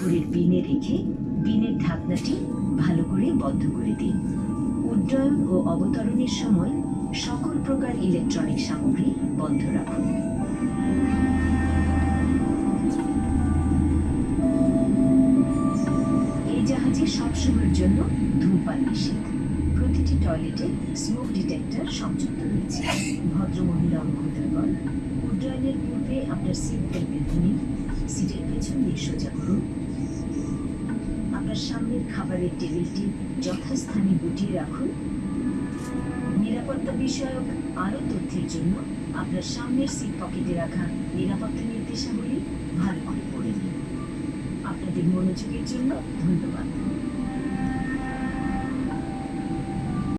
উপরের বিনে রেখে বিনের ঢাকনাটি ভালো করে বন্ধ করে দিন। উড্ডয়ন ও অবতরণের সময় সকল প্রকার ইলেকট্রনিক সামগ্রী বন্ধ রাখুন। এই জাহাজে সবসময়ের জন্য ধূমপান নিষেধ। প্রতিটি টয়লেটে স্মোক ডিটেক্টর সংযুক্ত রয়েছে। ভদ্রমহিলা ও মহোদয়গণ, উড্ডয়নের পূর্বে আপনার সিট বেল্ট বেঁধে নিন। সিটের পেছন দিক সোজা করুন। আপনার সামনের খাবারের টেবিলটি যথাস্থানে গুটিয়ে রাখুন। নিরাপত্তা বিষয়ক আরও তথ্যের জন্য আপনার সামনের সিট পকেটে রাখা নিরাপত্তা নির্দেশাবলী ভালো করে পড়ে নিন। আপনাদের মনোযোগের জন্য ধন্যবাদ।